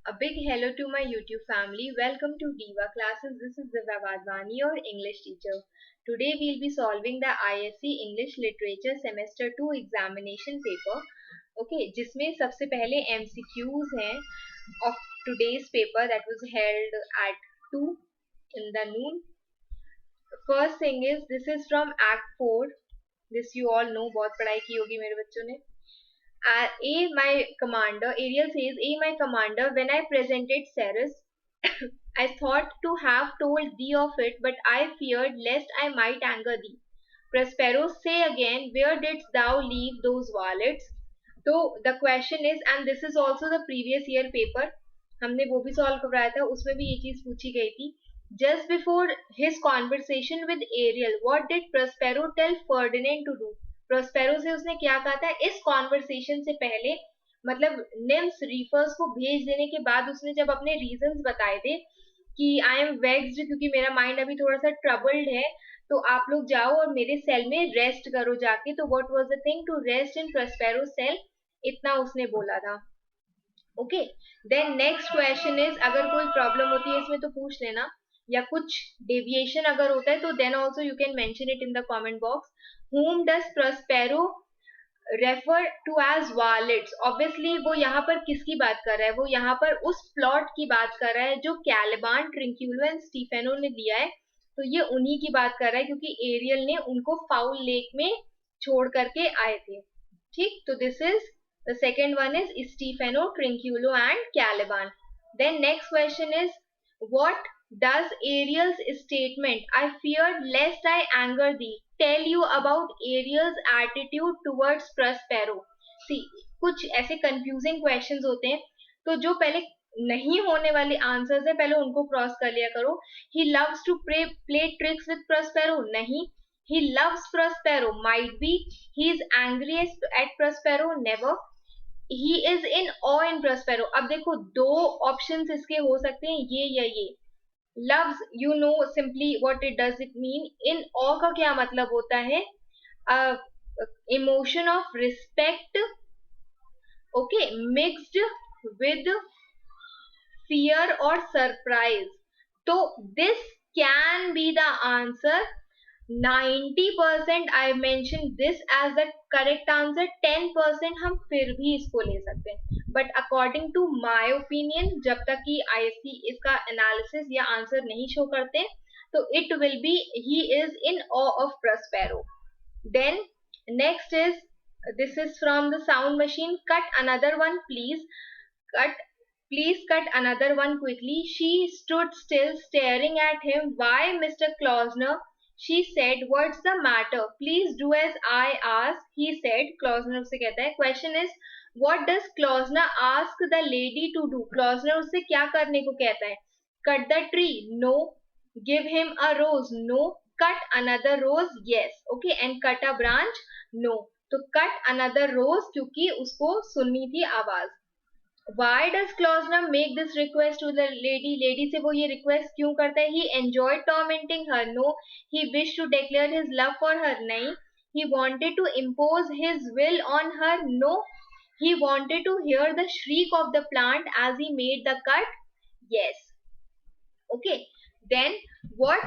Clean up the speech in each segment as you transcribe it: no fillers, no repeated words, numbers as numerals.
A big hello to my YouTube family. Welcome to Diva Classes. This is Divya Vadvani, your English teacher. Today we'll be solving the ISC English Literature Semester 2 examination paper. Okay, जिसमें सबसे पहले MCQs हैं of today's paper that was held at 2 in the noon. First thing is this is from Act 4. This you all know, बहुत पढ़ाई की होगी मेरे बच्चों ने. A, my commander, Ariel says, A, my commander, when I presented Ceres, I thought to have told thee of it, but I feared lest I might anger thee. Prospero, say again, where didst thou leave those wallets? So the question is, and this is also the previous year paper, हमने वो भी solve करवाया था, उसमें भी ये चीज पूछी गई थी. Just before his conversation with Ariel, what did Prospero tell Ferdinand to do? Prospero से उसने क्या कहा था इस कॉन्वर्सेशन से पहले, मतलब निम्स रीफर्स को भेज देने के बाद उसने जब अपने रीजंस बताए थे कि आई एम वेक्स्ड क्योंकि मेरा माइंड अभी थोड़ा सा ट्रबल्ड है, तो आप लोग जाओ और मेरे सेल में रेस्ट करो जाके. तो what was the thing to rest in Prospero cell, इतना उसने बोला था. Okay, then next question is, अगर कोई प्रॉब्लम होती है इसमें तो पूछ लेना, या कुछ डेविएशन अगर होता है तो then also you can mention it in the comment box. whom does Prospero refer to as varlets? Obviously वो यहाँ पर किसकी बात कर रहा है, वो यहाँ पर उस प्लॉट की बात कर रहा है जो कैलिबान, ट्रिंक्यूलो एंड स्टीफेनो ने दिया है. तो ये उन्हीं की बात कर रहा है क्योंकि एरियल ने उनको फाउल लेक में छोड़ करके आए थे. ठीक, तो this is the second one is Stephano, Trinculo and Caliban. Then next question is, what does Ariel's statement, I feared lest I anger thee, tell you about Ariel's attitude towards Prospero? See, कुछ ऐसे confusing questions होते हैं, तो जो पहले नहीं होने वाले आंसर्स है पहले उनको क्रॉस कर लिया करो. He loves to play tricks with Prospero, नहीं. He loves Prospero, might be. He is angry at Prospero, never. He is in awe in Prospero. अब देखो दो ऑप्शंस इसके हो सकते हैं, ये या ये. loves, you know simply what it does it mean. in awe का क्या मतलब होता है, emotion of respect, okay, mixed with fear or surprise. तो this can be the answer. 90% I mentioned this as the correct answer. 10% हम फिर भी इसको ले सकते हैं, but according to my opinion, जब तक कि ISC इसका analysis या answer नहीं show करते, तो it will be he is in awe of Prospero. Then next is, this is from the sound machine. Cut another one, please. Please cut another one quickly. She stood still, staring at him. Why, Mr. Klausner? She said, what's the matter? Please do as I ask, he said. Klausner उससे कहता है. Question is, what does Klausner ask the lady to do? Klausner उससे क्या करने को कहता है? Cut the tree? No. Give him a rose? No. Cut another rose? Yes. Okay. And cut a branch? No. तो cut another rose क्योंकि उसको सुननी थी आवाज. Why does Klausner make this request to the lady? Lady से वो ये request क्यों करता है? He enjoyed tormenting her. No. He wished to declare his love for her. नहीं. He wanted to impose his will on her. No. He wanted to hear the shriek of the plant as he made the cut. Yes. Okay. Then what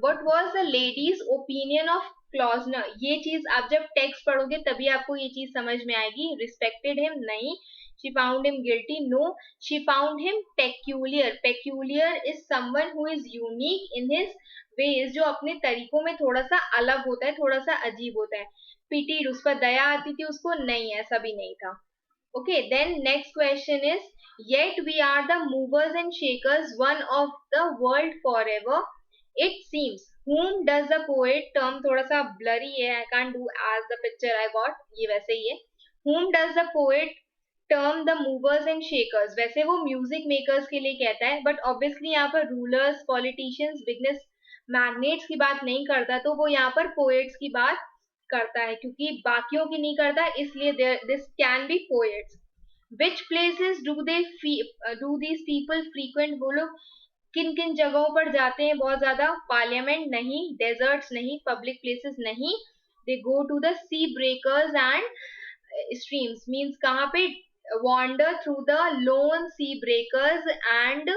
was the lady's opinion of Klausner? ये चीज आप जब text पढ़ोगे तभी आपको ये चीज समझ में आएगी. Respected him? नहीं. She found him guilty? No. She found him peculiar. Peculiar is someone who is unique in his ways, जो अपने तरीकों में थोड़ा सा अलग होता है, थोड़ा सा अजीब होता है. Pitied, उस पर दया आती थी उसको? नहीं, ऐसा भी नहीं था. Okay, then next question is, yet we are the movers and shakers, one of the world forever. It seems. Whom does the poet, term थोड़ा सा blurry है, I can't do as the picture I got, ये वैसे ही है. Whom does the poet term the movers and shakers? वैसे वो music makers के लिए कहता है, बट ऑब्वियसली यहाँ पर रूलर्स, पॉलिटिशियंस, बिजनेस मैग्नेट्स की बात नहीं करता, तो वो यहाँ पर पोएट्स की बात करता है क्योंकि बाकियों की नहीं करता, इसलिए this can be poets. Which places do these people frequent? वो लोग किन किन जगहों पर जाते हैं बहुत ज्यादा? पार्लियामेंट नहीं, डेजर्ट्स नहीं, पब्लिक प्लेसेस नहीं. They go to the sea breakers and streams. Means कहाँ पे wander through the lone sea breakers and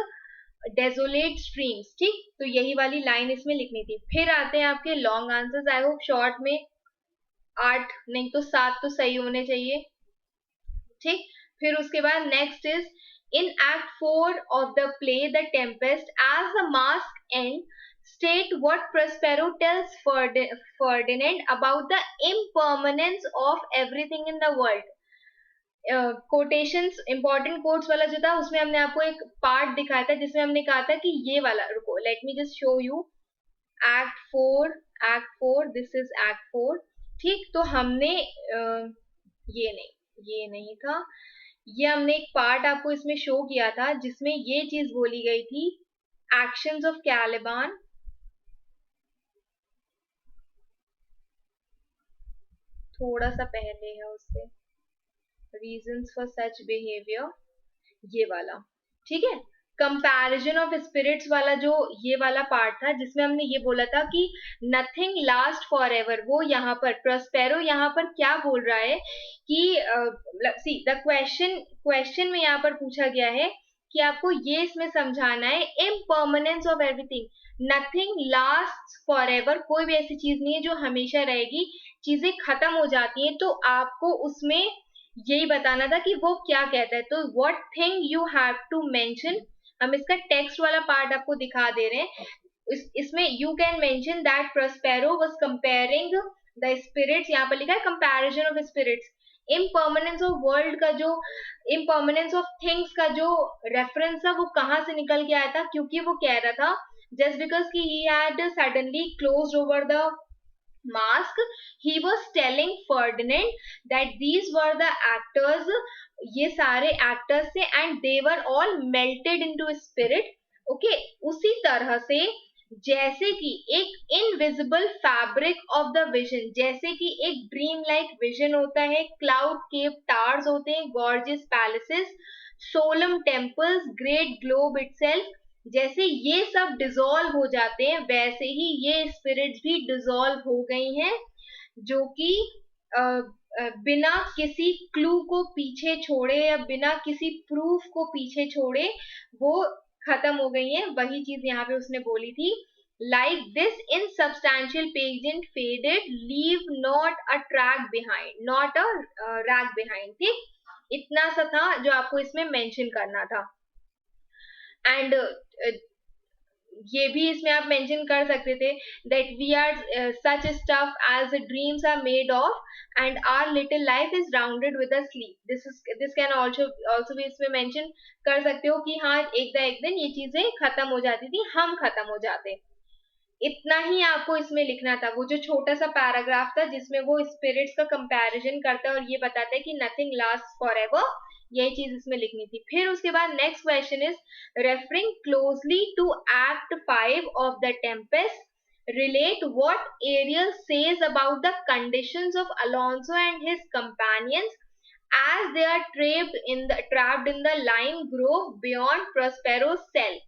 desolate streams. ठीक, तो यही वाली लाइन इसमें लिखनी थी. फिर आते हैं आपके long answers. I hope short में 8 नहीं तो 7 तो सही होने चाहिए. ठीक, फिर उसके बाद next is in Act 4 of the play The Tempest, as the masked end, state what Prospero tells Ferdinand about the impermanence of everything in the world. Quotations important quotes वाला जो था उसमें हमने आपको एक पार्ट दिखाया था जिसमें हमने कहा था कि ये वाला, रुको let me just show you. Act 4 this is act 4. ठीक, तो हमने ये नहीं था, ये हमने एक पार्ट आपको इसमें शो किया था जिसमें ये चीज बोली गई थी, एक्शंस ऑफ कैलिबान. थोड़ा सा पहले है उससे, रीजंस फॉर सच बिहेवियर, ये वाला. ठीक है, कंपैरिजन ऑफ स्पिरिट्स वाला जो ये वाला पार्ट था जिसमें हमने ये बोला था कि नथिंग लास्ट फॉर एवर. वो यहाँ पर प्रोस्पेरो यहाँ पर क्या बोल रहा है कि सी द क्वेश्चन में यहाँ पर पूछा गया है कि आपको ये इसमें समझाना है impermanence of everything. Nothing last forever, कोई भी ऐसी चीज नहीं है जो हमेशा रहेगी, चीजें खत्म हो जाती हैं. तो आपको उसमें यही बताना था कि वो क्या कहता है. तो what thing you have to mention, हम इसका टेक्स्ट वाला पार्ट आपको दिखा दे रहे हैं. इसमें you can mention that Prospero was comparing the spirits, यहाँ पर लिखा है comparison of spirits. Impermanence of world का जो, इम्पर्मानेंस ऑफ थिंग्स का जो रेफरेंस था वो कहाँ से निकल के आया था, क्योंकि वो कह रहा था जस्ट बिकॉज कि he had suddenly closed over the mask, he was telling Ferdinand that these were the actors, ये सारे actors थे and they were all melted into spirit. okay, उसी तरह से जैसे कि एक invisible fabric of the vision, जैसे कि एक ड्रीम लाइक विजन होता है, क्लाउड केव टावर्स होते हैं, gorgeous palaces, solemn temples, great globe itself, जैसे ये सब डिसॉल्व हो जाते हैं वैसे ही ये स्पिरिट्स भी डिसॉल्व हो गई हैं, जो कि बिना किसी क्लू को पीछे छोड़े या बिना किसी प्रूफ को पीछे छोड़े वो खत्म हो गई हैं. वही चीज यहाँ पे उसने बोली थी, like this insubstantial pageant faded, leave not a track behind, not a rag behind. ठीक, इतना सा था जो आपको इसमें मेंशन करना था. एंड ये भी इसमें आप मेंशन कर सकते थे that we are such stuff as dreams are made of and our little life is rounded with a sleep. This can also भी इसमें मेंशन कर सकते हो कि हाँ एक दिन ये चीजें खत्म हो जाती थी, हम खत्म हो जाते. इतना ही आपको इसमें लिखना था. वो जो छोटा सा पैराग्राफ था जिसमें वो स्पिरिट्स का कंपैरिजन करता है और ये बताता है कि नथिंग लास्ट फॉर एवर, यही चीज इसमें लिखनी थी. फिर उसके बाद next question is referring closely to act 5 of the Tempest, relate what Ariel says about the conditions of Alonso and his companions as they are trapped in the lime grove beyond Prospero's cell.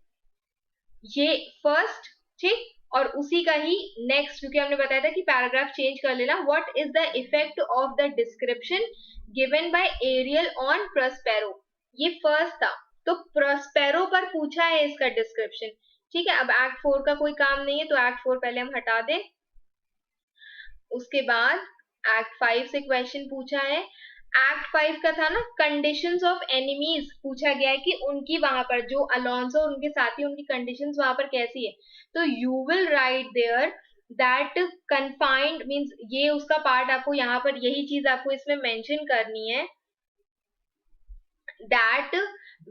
ये first. ठीक, और उसी का ही next, क्योंकि हमने बताया था कि पैराग्राफ चेंज कर लेना. What is the effect of the description given by Ariel on Prospero, ये फर्स्ट था. तो प्रोस्पेरो पर पूछा है इसका डिस्क्रिप्शन. ठीक है, अब एक्ट 4 का कोई काम नहीं है तो एक्ट 4 पहले हम हटा दें. उसके बाद एक्ट 5 से क्वेश्चन पूछा है. एक्ट 5 का था ना, कंडीशंस ऑफ एनिमीज पूछा गया है कि उनकी वहां पर जो अलोंसो और उनके साथी उनकी कंडीशंस वहां पर कैसी है. तो you will write there that confined means, ये उसका पार्ट आपको यहाँ पर यही चीज आपको इसमें मेंशन करनी है, that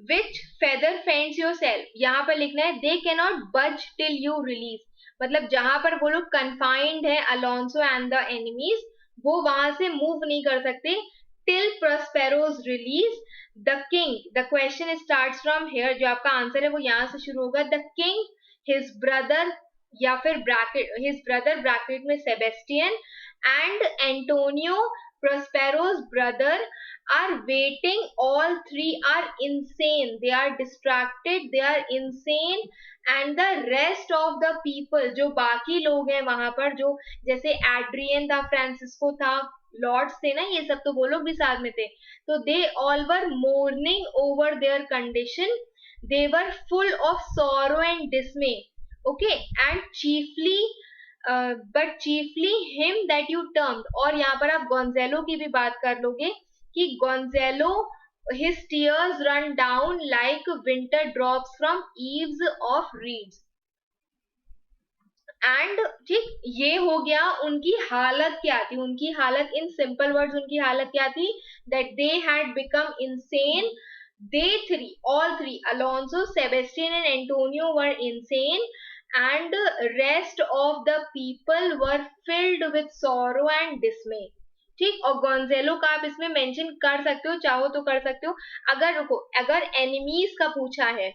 which feather friends your self. यहाँ पर लिखना है दे कैन नॉट बज टिल यू रिलीज. मतलब जहां पर वो लोग कन्फाइंड है अलोंसो एंड द एनिमीज, वो वहां से मूव नहीं कर सकते till Prospero's release. The king, the question starts from here, जो आपका आंसर है वो यहाँ से शुरू होगा. The king, his brother या फिर ब्रैकेट his brother ब्रैकेट में Sebastian and Antonio Prospero's brother are waiting. All three are insane. They are distracted. They are insane. And the rest of the people, जो बाकी लोग हैं वहां पर, जो जैसे एड्रियन था, फ्रांसिस्को था, लॉर्ड्स थे ना, ये सब तो वो लोग भी साथ में थे. तो they all were mourning over their condition. They were full of sorrow and dismay. Okay, and chiefly but chiefly him that you termed. और यहाँ पर आप गोंजेलो की भी बात कर लोगे कि गोंजेलो, his tears run down like winter drops from eaves of reeds. And ठीक, ये हो गया. उनकी हालत क्या थी? उनकी हालत, इन सिंपल वर्ड्स, उनकी हालत क्या थी? That they had become insane. They three, all three, Alonso, Sebastian and Antonio were insane, and rest of the people were filled with sorrow and dismay. ठीक. और गोंजेलो का आप इसमें मेंशन कर सकते हो, चाहो तो कर सकते हो. अगर रुको, अगर एनिमीज का पूछा है,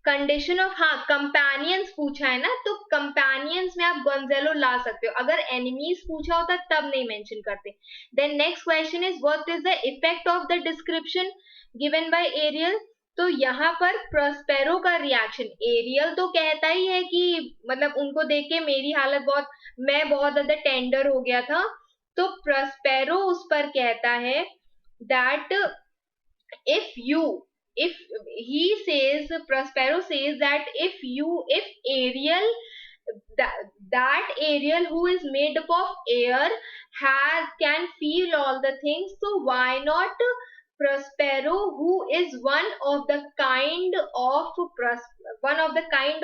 कंडीशन ऑफ, हाँ, कंपेनियंस पूछा है ना, तो कंपेनियंस में आप गोंजेलो ला सकते हो. अगर एनिमीज पूछा होता तब नहीं मेंशन करते. Then next question is what is the effect of the description given by Ariel. तो यहाँ पर प्रोस्पेरो का रिएक्शन, एरियल तो कहता ही है कि मतलब उनको देख के मेरी हालत बहुत, मैं बहुत ज्यादा टेंडर हो गया था. तो प्रोस्पेरो उस पर कहता है that if he says, Prospero says that if Ariel, that Ariel who is made up of air can feel all the things, so why not Prospero, who is one of the kind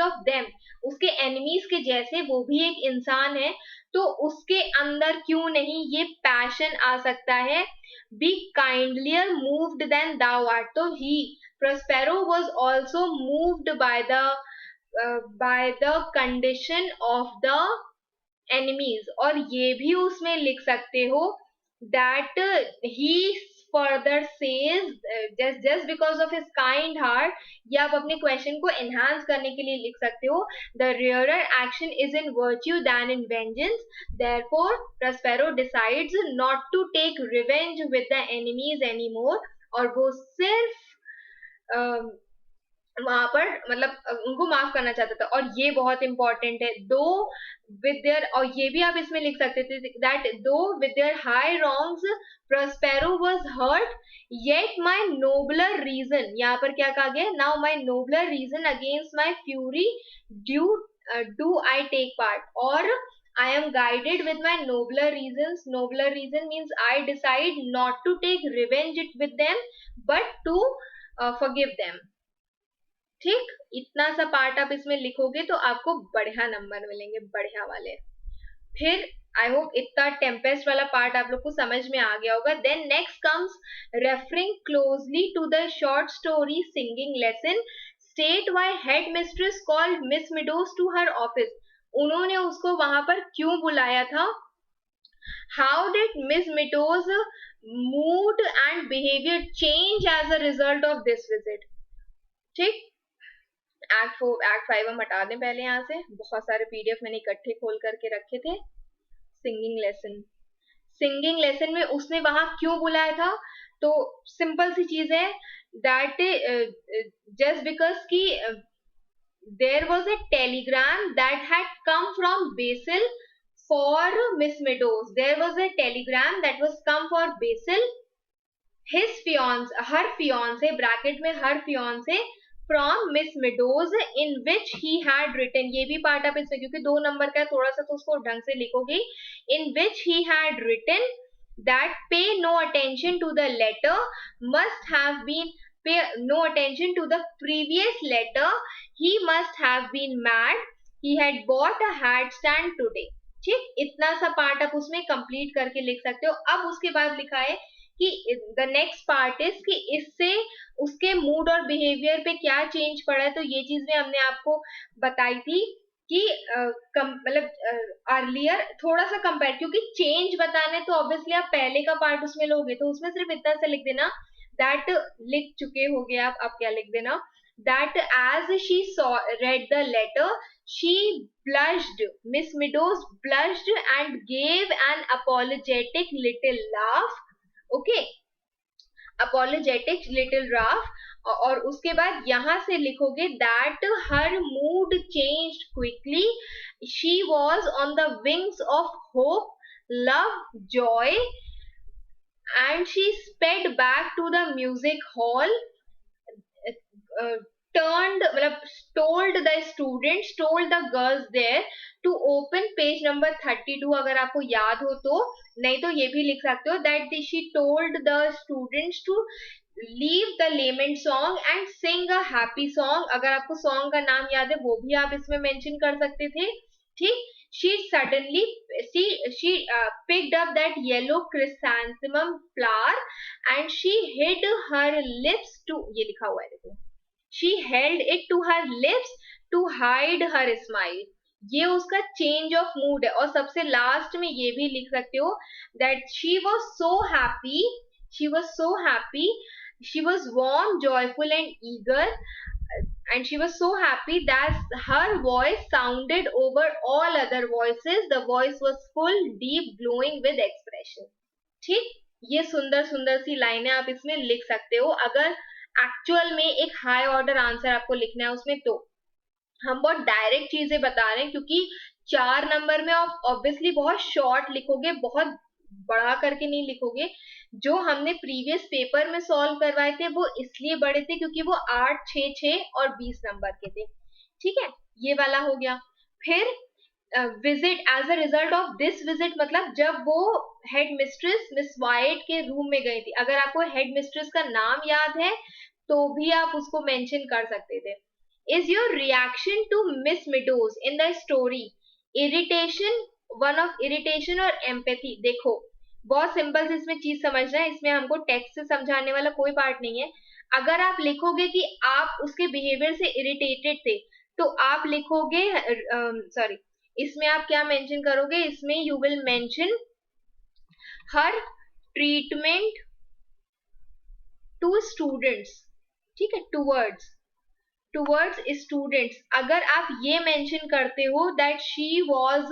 of them, उसके enemies के जैसे वो भी एक इंसान है, तो उसके अंदर क्यों नहीं ये पैशन आ सकता है? Be kindlier moved than thou art. तो he, Prospero, was also moved by the condition of the enemies. और ये भी उसमें लिख सकते हो that he further says, just because of his kind heart, या आप अपने क्वेश्चन को एनहांस करने के लिए लिख सकते हो the rarer action is in virtue than in vengeance. Therefore Prospero decides not to take revenge with the enemies anymore. और वो सिर्फ वहां पर मतलब उनको माफ करना चाहता था. और ये बहुत इंपॉर्टेंट है, दो विद देयर, और ये भी आप इसमें लिख सकते थे दैट दो with their high wrongs Prospero was hurt, yet my nobler reason, यहाँ पर क्या कहा गया? Now my nobler reason against my fury do I take part, or I am guided with my nobler reasons. Nobler reason means I decide not to take revenge with them but to forgive them. ठीक, इतना सा part आप इसमें लिखोगे तो आपको बढ़िया number मिलेंगे, बढ़िया वाले. फिर आई होप इतना टेम्पेस्ट वाला पार्ट आप लोग को समझ में आ गया होगा. Then next comes referring closely to the short story Singing Lesson. State why head mistress called Miss Meadows to her office. उन्होंने उसको वहां पर क्यों बुलाया था? How did Miss Meadows mood and behaviour change as a result of this visit. ठीक, act 5 हम हटा दें पहले. यहाँ से बहुत सारे पीडीएफ मैंने इकट्ठे खोल करके रखे थे. सिंगिंग लेसन में उसने वहां क्यों बुलाया था? तो सिंपल सी चीज है दैट जस्ट बिकॉज की there was a telegram that had come from Basil for Miss Meadows. There was a telegram that was come for Basil, his fiance, her fiance, bracket में her fiance, from Miss Meadows, in which he had written. ये भी part आप इसमें, क्योंकि 2 number का है, थोड़ा सा तो उसको ढंग से लिखोगे. In which he had written that pay no attention to the letter, must have been, pay no attention to the previous letter, he must have been mad, he had bought a hat stand today. ठीक, इतना सा part आप उसमें complete करके लिख सकते हो. अब उसके बाद लिखा है कि द नेक्स्ट पार्ट इज कि इससे उसके मूड और बिहेवियर पे क्या चेंज पड़ा है. तो ये चीज भी हमने आपको बताई थी कि मतलब अर्लियर थोड़ा सा कंपेयर, क्योंकि चेंज बताने तो ऑब्वियसली आप पहले का पार्ट उसमें लोगे, तो उसमें सिर्फ इतना सा लिख देना दैट, लिख चुके होगे आप. क्या लिख देना? That as she read the letter, She blushed. Miss Meadows blushed and gave an apologetic little laugh. Okay, apologetic little laugh. और उसके बाद यहाँ से लिखोगे that her mood changed quickly. She was on the wings of hope, love, joy, and she sped back to the music hall. uh, Turned मतलब told the students, told the girls there to open page number 32 अगर आपको याद हो तो, नहीं तो ये भी लिख सकते हो that she told the students to leave the lament song and sing a happy song. अगर आपको song का नाम याद है वो भी आप इसमें mention कर सकते थे. ठीक. She suddenly she picked up that yellow chrysanthemum flower and she hid her lips to, ये लिखा हुआ है देखो, she held it to her lips to hide her smile. ये उसका change of mood है. और सबसे लास्ट में ये भी लिख सकते हो that she was so happy, she was so happy, she was warm, joyful and eager, and she was so happy that her voice sounded over all other voices. The voice was full, deep, glowing with expression. ठीक. ये सुंदर सुंदर सी लाइनें आप इसमें लिख सकते हो अगर एक्चुअल में एक हाई ऑर्डर आंसर आपको लिखना है उसमें. तो हम बहुत डायरेक्ट चीजें बता रहे हैं क्योंकि 4 नंबर में आप ऑब्वियसली बहुत शॉर्ट लिखोगे, बहुत बड़ा करके नहीं लिखोगे. जो हमने प्रीवियस पेपर में सॉल्व करवाए थे वो इसलिए बड़े थे क्योंकि वो 8, 6, 6 और 20 नंबर के थे. ठीक है, ये वाला हो गया. फिर visit, as a result of this visit मतलब जब वो हेड मिस्ट्रेस मिस वाइट के रूम में गई थी. अगर आपको हेड मिस्ट्रेस का नाम याद है तो भी आप उसको मेंशन कर सकते थे. Is your reaction to Miss Meadows in the story irritation, one of irritation और एम्पैथी? देखो बहुत सिंपल से इसमें चीज समझना है, इसमें हमको टेक्स्ट से समझाने वाला कोई पार्ट नहीं है. अगर आप लिखोगे कि आप उसके बिहेवियर से इरिटेटेड थे तो आप लिखोगे, सॉरी, इसमें आप क्या मेंशन करोगे? इसमें you will mention her treatment to students. ठीक है, टूवर्ड्स स्टूडेंट्स. अगर आप ये मेंशन करते हो दैट शी वाज,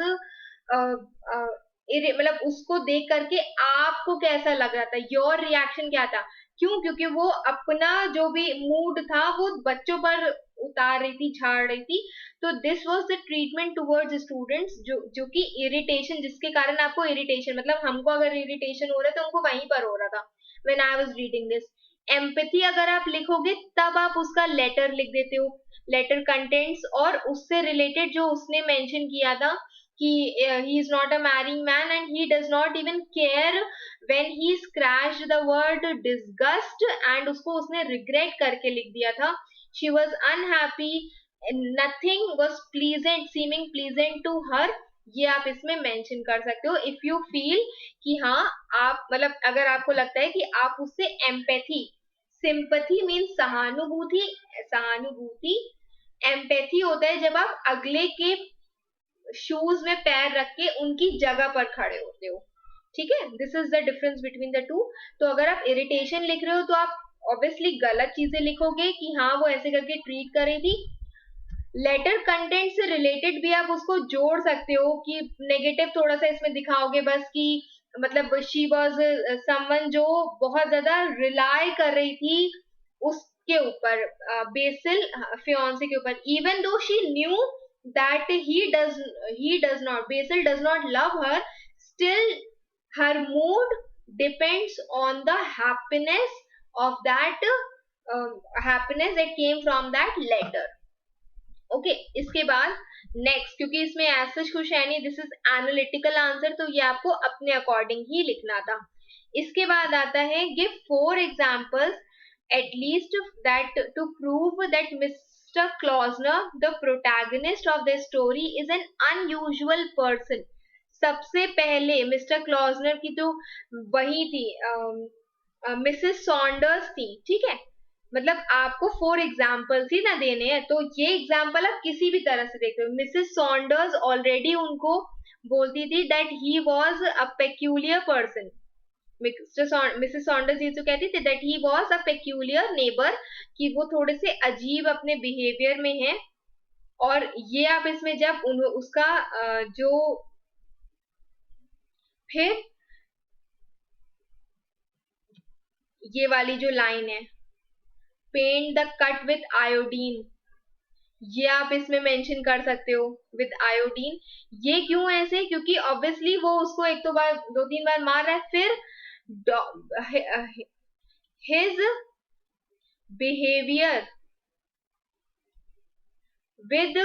मतलब उसको देख करके आपको कैसा लग रहा था, योर रिएक्शन क्या था? क्यों? क्योंकि वो अपना जो भी मूड था वो बच्चों पर उतार रही थी, झाड़ रही थी. तो this was the treatment towards students, जो कि इरिटेशन, जिसके कारण आपको इरिटेशन, मतलब हमको अगर इरिटेशन हो रहा है तो हमको वहीं पर हो रहा था when I was reading this. Empathy अगर आप लिखोगे तब आप उसका लेटर लिख देते हो, लेटर कंटेंट्स, और उससे रिलेटेड जो उसने मेंशन किया था कि he is not a marrying man and he does not even care when he scratched the word disgust and उसको उसने regret करके लिख दिया था. She was unhappy, nothing was pleasant, seeming pleasant to her. ये आप इसमें मेंशन कर सकते हो इफ यू फील कि हाँ आप, मतलब अगर आपको लगता है कि आप उससे एम्पैथी, सिंपैथी मीन्स सहानुभूति, सहानुभूति. एम्पैथी होता है जब आप अगले के शूज में पैर रख के उनकी जगह पर खड़े होते हो. ठीक है, this is the difference between the two. तो अगर आप इरिटेशन लिख रहे हो तो आप ऑब्वियसली गलत चीजें लिखोगे कि हाँ वो ऐसे करके ट्रीट कर रही थी. लेटर कंटेंट से रिलेटेड भी आप उसको जोड़ सकते हो कि नेगेटिव थोड़ा सा इसमें दिखाओगे बस कि मतलब शी वाज समवन जो बहुत ज्यादा रिलाई कर रही थी उसके ऊपर, बेसिल फियांसे के ऊपर, even though she knew that he does not, Basil does not love her, still her mood depends on the happiness of that, happiness that came from that letter. Okay, इसके बाद next, क्योंकि इसमें ऐसा कुछ है नहीं, दिस इज एनालिटिकल आंसर, तो ये आपको अपने अकॉर्डिंग ही लिखना था. इसके बाद आता है give 4 examples at least that to prove that Mr. Klausner, the protagonist of the story, is an unusual person. सबसे पहले मिस्टर क्लॉजनर की तो वही थी, मिसेस सॉन्डर्स थी. ठीक है, मतलब आपको 4 एग्जाम्पल्स ही ना देने हैं, तो ये एग्जाम्पल आप किसी भी तरह से देखते हो. मिसेस सॉन्डर्स ऑलरेडी उनको बोलती थी that he was a peculiar person. Mrs Saunders ये तो कहती थी that he was a peculiar neighbour, कि वो थोड़े से अजीब अपने बिहेवियर में है. और ये आप इसमें जब उसका जो फिर ये वाली जो लाइन है, paint the cut with iodine, ये आप इसमें मेंशन कर सकते हो विद आयोडीन। ये क्यों ऐसे, क्योंकि ऑब्वियसली वो उसको एक तो बार 2-3 बार मार रहा है, फिर his behaviour with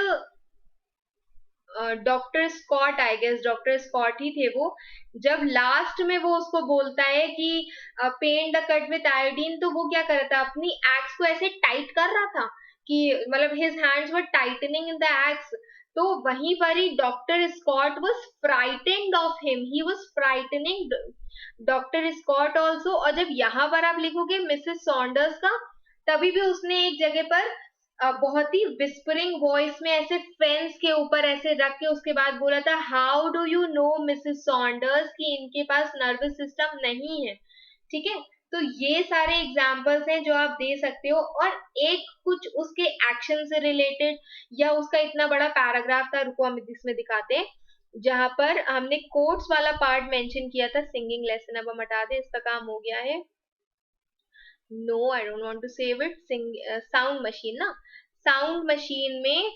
doctor Scott, I guess doctor Scott ही थे वो, जब लास्ट में वो उसको बोलता है कि paint the cut with iodine, तो वो क्या कर रहा था, अपनी एक्स को ऐसे टाइट कर रहा था कि मतलब his hands were tightening in the axe. तो वहीं पर ही doctor Scott was frightened of him, he was frightening doctor Scott also. और जब यहाँ पर आप लिखोगे मिसेस सॉन्डर्स का, तभी भी उसने एक जगह पर बहुत ही विस्परिंग वॉइस में ऐसे फेंस के ऊपर ऐसे रख के उसके बाद बोला था, how do you know Mrs Saunders कि इनके पास नर्वस सिस्टम नहीं है। ठीक है, तो ये सारे एग्जाम्पल्स हैं जो आप दे सकते हो। और एक कुछ उसके एक्शन से रिलेटेड, या उसका इतना बड़ा पैराग्राफ था, रुको हम इसमें दिखाते हैं, जहां पर हमने कोट्स वाला पार्ट मेंशन किया था सिंगिंग लेसन। अब हम हटा दें, इसका काम हो गया है। No I don't want to save it. Sound machine ना, साउंड मशीन में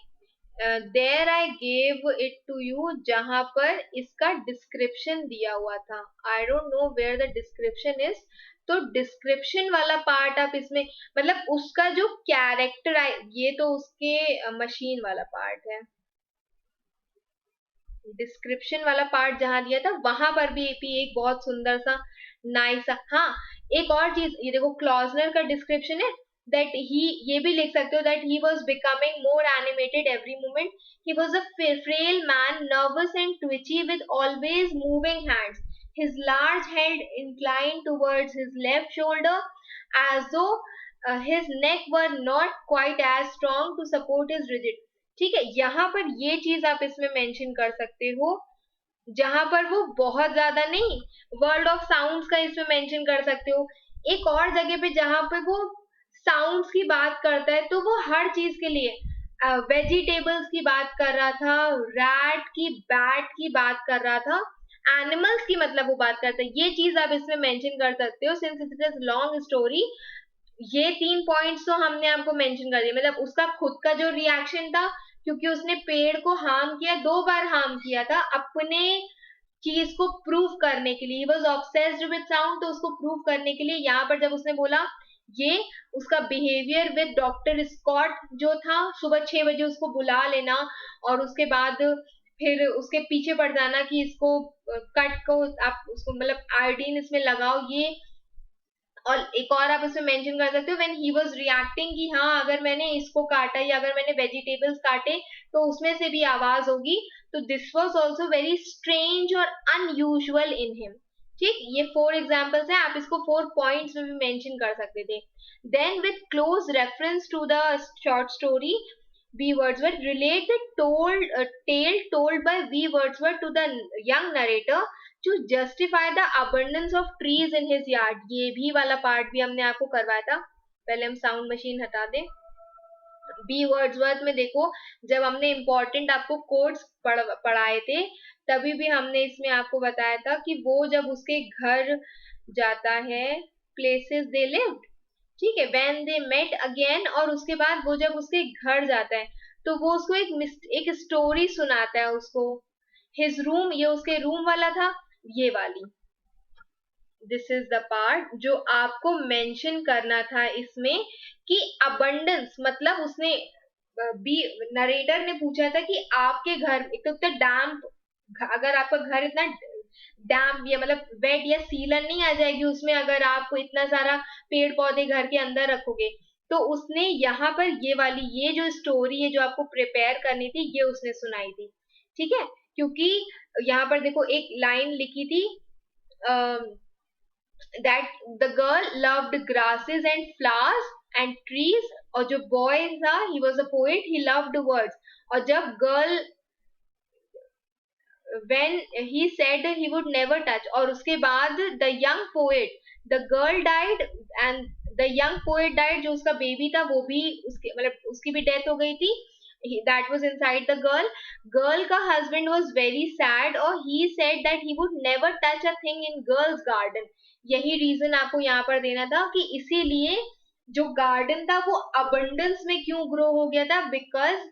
there I gave it to you, जहां पर इसका डिस्क्रिप्शन दिया हुआ था। I don't know where the description is. तो डिस्क्रिप्शन वाला पार्ट आप इसमें, मतलब उसका जो कैरेक्टर, ये तो उसके मशीन वाला पार्ट है। डिस्क्रिप्शन वाला पार्ट जहां दिया था, वहां पर भी एक बहुत सुंदर सा नाइस सा, हाँ एक और चीज, ये देखो क्लॉजनर का डिस्क्रिप्शन है, दैट ही, ये भी लिख सकते हो, that he was becoming more animated every moment, he was a frail man, nervous and twitchy with always moving hands, his large head inclined towards his left shoulder as though his neck were not quite as strong to support his rigid। ठीक है, यहाँ पर ये चीज आप इसमें mention कर सकते हो, जहां पर वो बहुत ज्यादा नहीं, वर्ल्ड ऑफ साउंड्स का इसमें मेंशन कर सकते हो। एक और जगह पे जहां पे वो साउंड्स की बात करता है, तो वो हर चीज के लिए वेजिटेबल्स की बात कर रहा था, रैट की, बैट की बात कर रहा था, एनिमल्स की, मतलब वो बात करता है। ये चीज आप इसमें मेंशन कर सकते हो, since it is long story. ये 3 पॉइंट्स तो हमने आपको मेंशन कर दिए, मतलब उसका खुद का जो रिएक्शन था, क्योंकि उसने पेड़ को हार्म किया, 2 बार हार्म किया था अपने चीज को प्रूव करने के लिए, he was obsessed with sound, तो उसको प्रूव करने के लिए यहाँ पर जब उसने बोला, ये उसका बिहेवियर विद डॉक्टर स्कॉट जो था, सुबह 6 बजे उसको बुला लेना, और उसके बाद फिर उसके पीछे पड़ जाना कि इसको कट को आप उसको मतलब आयोडीन इसमें लगाओ, ये। और एक और आप इसमें मेंशन कर सकते हो, व्हेन ही वाज रिएक्टिंग, कि हाँ अगर मैंने इसको काटा या अगर मैंने वेजिटेबल्स काटे तो उसमें से भी आवाज होगी। तो this was also very strange और अनयूजुअल इन हिम। ठीक, ये 4 एग्जांपल्स हैं, आप इसको 4 पॉइंट्स में भी मेंशन कर सकते थे। Then with close reference to the short story, V. Wordsworth relate the tale told by V. Wordsworth to the young narrator to justify the abundance of trees in his yard। ये भी वाला part भी हमने आपको करवाया था। पहले हम साउंड मशीन हटा दें। बी वर्ड्सवर्थ में देखो, जब हमने इम्पोर्टेंट आपको कोट्स पढ़ाए थे, तभी भी हमने इसमें आपको बताया था कि वो जब उसके घर जाता है, प्लेसेस दे लिव्ड, ठीक है, व्हेन दे मेट अगेन, और उसके बाद वो जब उसके घर जाता है, तो वो उसको एक स्टोरी सुनाता है उसको। हिज रूम, ये उसके रूम वाला था, ये वाली, दिस इज द पार्ट जो आपको मेंशन करना था इसमें, कि अबंडेंस, मतलब उसने बी नरेटर ने पूछा था कि आपके घर, एक तो डैम्प, अगर आपका घर इतना डैम्प या मतलब वेट या सीलन नहीं आ जाएगी उसमें, अगर आप इतना सारा पेड़ पौधे घर के अंदर रखोगे। तो उसने यहाँ पर ये वाली, ये जो स्टोरी है जो आपको प्रिपेयर करनी थी, ये उसने सुनाई थी। ठीक है, क्योंकि यहाँ पर देखो एक लाइन लिखी थी, that the girl loved grasses and flowers and trees, और जो बॉय था, he was a poet, he loved words। और जब girl, when he said he would never touch, और उसके बाद the young poet, the girl died and the young poet died, जो उसका बेबी था वो भी उसके मतलब उसकी भी डेथ हो गई थी। that was inside the girl. Girl का husband was very sad और he said that he would never touch a thing in girl's garden. यही reason आपको यहाँ पर देना था कि इसीलिए जो garden था वो abundance में क्यों grow हो गया था, because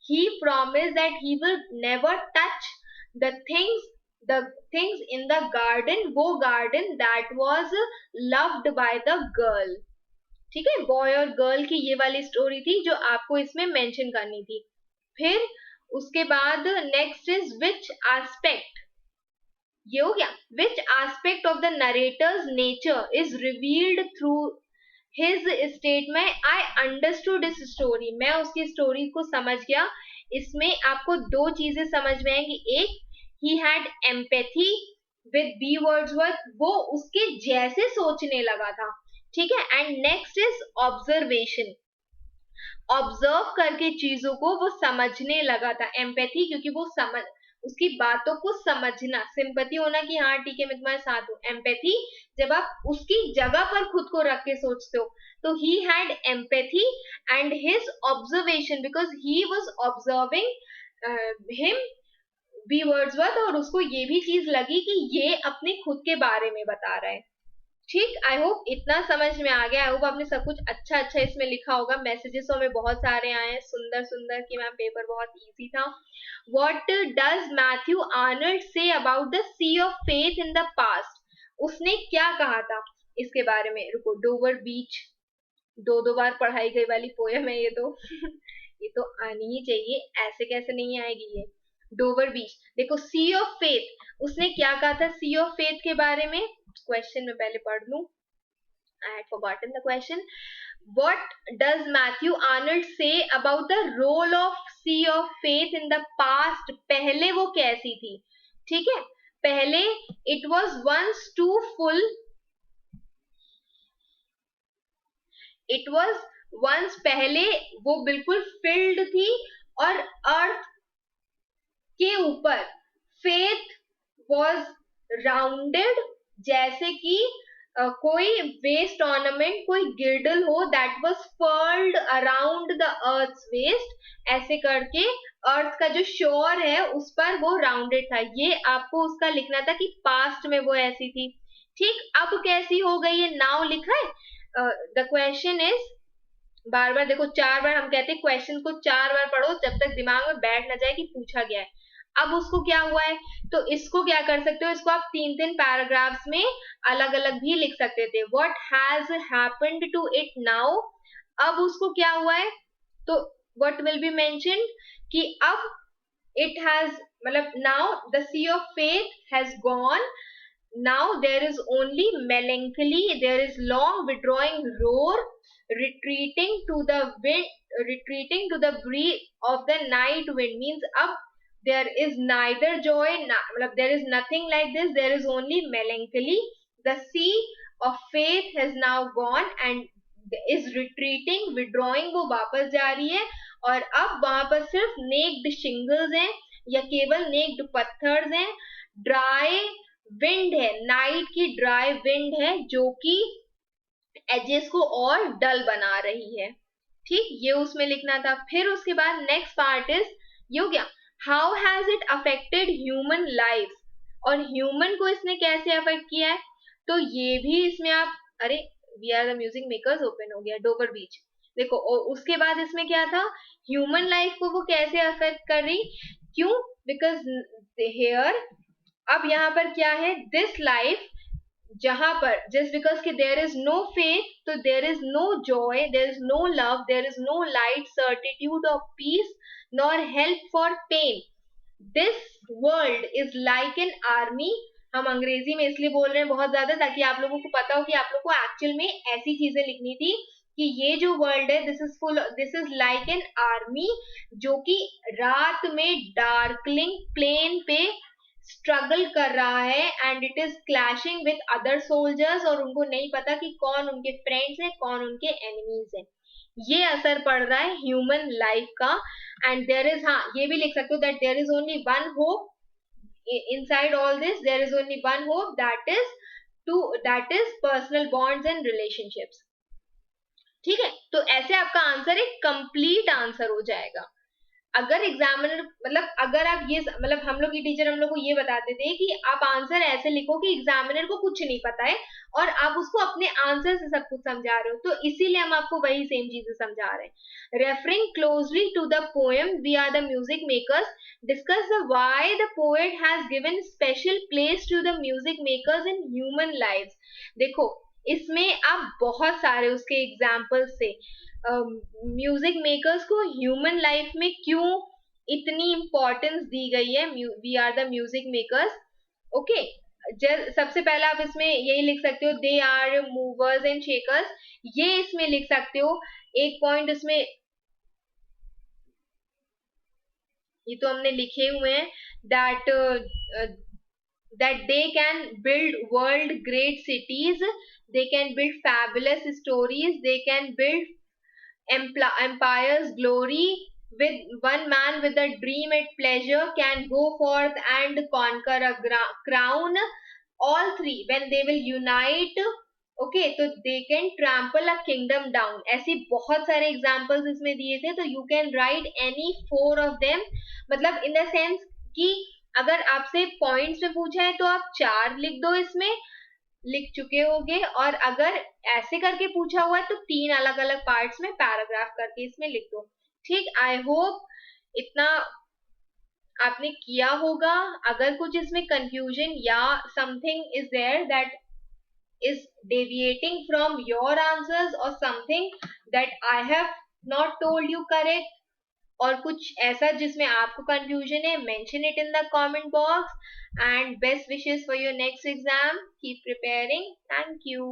he promised that he will never touch the things in the garden, वो garden that was loved by the girl. ठीक है, बॉय और गर्ल की ये वाली स्टोरी थी जो आपको इसमें मेंशन करनी थी. फिर उसके बाद नेक्स्ट इज विच एस्पेक्ट. ये हो गया. Which aspect of the narrator's nature is revealed through his statement I understood his story. मैं उसकी स्टोरी को समझ गया. इसमें आपको दो चीजें समझ में आएंगी. एक, he had empathy with B Wordsworth, वो उसके जैसे सोचने लगा था. ठीक है. And next is observation. Observe करके चीजों को वो समझने लगा था. एम्पैथी क्योंकि वो समझ, उसकी बातों को समझना. सिंपैथी होना कि हाँ ठीक है मैं तुम्हारे साथ हूँ. एम्पैथी जब आप उसकी जगह पर खुद को रख के सोचते हो. तो ही had empathy and his observation because he was observing him B Wordsworth, और उसको ये भी चीज लगी कि ये अपने खुद के बारे में बता रहा है. ठीक. आई होप इतना समझ में आ गया. आई होप आपने सब कुछ अच्छा अच्छा इसमें लिखा होगा. मैसेजेस हमें बहुत सारे आए हैं सुंदर सुंदर कि मैम पेपर बहुत इजी था. What does Matthew Arnold say about the sea of faith in the past. उसने क्या कहा था इसके बारे में. रुको. डोवर बीच, दो बार पढ़ाई गई वाली पोयम है ये तो. ये तो आनी ही चाहिए, ऐसे कैसे नहीं आएगी ये. डोवर बीच. देखो, सी ऑफ फेथ उसने क्या कहा था सी ऑफ फेथ के बारे में. क्वेश्चन में पहले पढ़ लूं. I had forgotten the question. What does Matthew Arnold say about the role of sea of faith in the past? पहले वो कैसी थी. ठीक है. पहले it was once too full. It was once, पहले वो बिल्कुल filled थी और अर्थ के ऊपर faith was rounded, जैसे कि कोई वेस्ट ऑर्नामेंट, कोई गिर्डल हो that was furled around the earth's waist. ऐसे करके अर्थ का जो शोर है उस पर वो राउंडेड था. ये आपको उसका लिखना था कि पास्ट में वो ऐसी थी. ठीक. अब कैसी हो गई है नाउ लिखा है. द क्वेश्चन इज, बार बार देखो, 4 बार हम कहते हैं क्वेश्चन को 4 बार पढ़ो जब तक दिमाग में बैठ ना जाए कि पूछा गया है. अब उसको क्या हुआ है, तो इसको क्या कर सकते हो, इसको आप 3-3 पैराग्राफ्स में अलग अलग भी लिख सकते थे. What has happened to it now. अब उसको क्या हुआ है, तो व्हाट विल बी मेंशन्ड कि अब इट हैज, मतलब now the sea of faith has gone. Now there is only melancholy, there is long withdrawing roar, retreating to the wind, retreating to the breeze of the night wind. Means up there is neither joy, there is nothing like this, there is only melancholy. The sea of faith has now gone and is retreating, withdrawing, वो वापस जा रही है. और अब वहां पर सिर्फ नेक्ड शिंगल्स हैं या केवल नेक्ड पत्थर हैं. ड्राई विंड है, नाइट की ड्राई विंड है जो कि एजेस को और डल बना रही है. ठीक. ये उसमें लिखना था. फिर उसके बाद नेक्स्ट पार्ट इज, ये हो गया how has it affected human life. और ह्यूमन को इसने कैसे अफेक्ट किया है, तो ये भी इसमें आप, अरे we are the music makers open हो गया, डोवर बीच. देखो, और उसके बाद इसमें क्या था, ह्यूमन लाइफ को वो कैसे अफेक्ट कर रही. क्यों, बिकॉज हेयर, अब यहाँ पर क्या है, दिस लाइफ, जहां पर जस्ट बिकॉज कि देयर इज नो फेथ, तो there is no joy, there is no love, there is no light, certitude of peace, nor help for pain. This world is like an army. हम अंग्रेजी में इसलिए बोल रहे हैं बहुत ज्यादा ताकि आप लोगों को पता हो कि आप लोगों को एक्चुअल में ऐसी चीजें लिखनी थी कि ये जो वर्ल्ड है this is full, this is like an army जो कि रात में डार्कलिंग प्लेन पे स्ट्रगल कर रहा है and it is clashing with other soldiers, और उनको नहीं पता कि कौन उनके फ्रेंड्स हैं कौन उनके एनिमीज हैं. ये असर पड़ रहा है ह्यूमन लाइफ का. एंड देयर इज, हाँ ये भी लिख सकते हो that there is only one hope inside all this, there is only one hope, that is personal bonds and relationships. ठीक है. तो ऐसे आपका आंसर एक कंप्लीट आंसर हो जाएगा. अगर एग्जामिनर मतलब अगर आप ये मतलब हम लोग की टीचर हम लोग को ये बताते थे कि आप आंसर ऐसे लिखो कि एग्जामिनर को कुछ नहीं पता है और आप उसको अपने आंसर से सब कुछ समझा रहे हो, तो इसीलिए हम आपको वही सेम चीजें समझा रहे हैं. Referring closely to the poem we are the music makers, discuss the why the poet has given special place to the music makers in human lives. देखो, इसमें आप बहुत सारे उसके एग्जाम्पल्स से म्यूजिक मेकर्स को ह्यूमन लाइफ में क्यों इतनी इम्पोर्टेंस दी गई है. We are the music makers. Okay, सबसे पहला आप इसमें यही लिख सकते हो, they are movers and shakers. ये इसमें लिख सकते हो. एक पॉइंट इसमें ये तो हमने लिखे हुए हैं, that that they can build world great cities, they can build fabulous stories, they can build empire's glory. With one man with a dream at pleasure can go forth and conquer a crown. All three when they will unite, okay, तो they can trample a kingdom down. ऐसे बहुत सारे examples इसमें दिए थे, तो you can write any four of them. मतलब in the sense कि अगर आपसे पॉइंट्स में पूछा है तो आप 4 लिख दो, इसमें लिख चुके होगे. और अगर ऐसे करके पूछा हुआ है तो 3 अलग अलग पार्ट्स में पैराग्राफ करके इसमें लिख दो. ठीक, आई होप इतना आपने किया होगा. अगर कुछ इसमें कंफ्यूजन या something is there that is deviating from your answers or something that I have not told you correct, और कुछ ऐसा जिसमें आपको कंफ्यूजन है, mention it in the comment box. And best wishes for your next exam. Keep preparing. Thank you.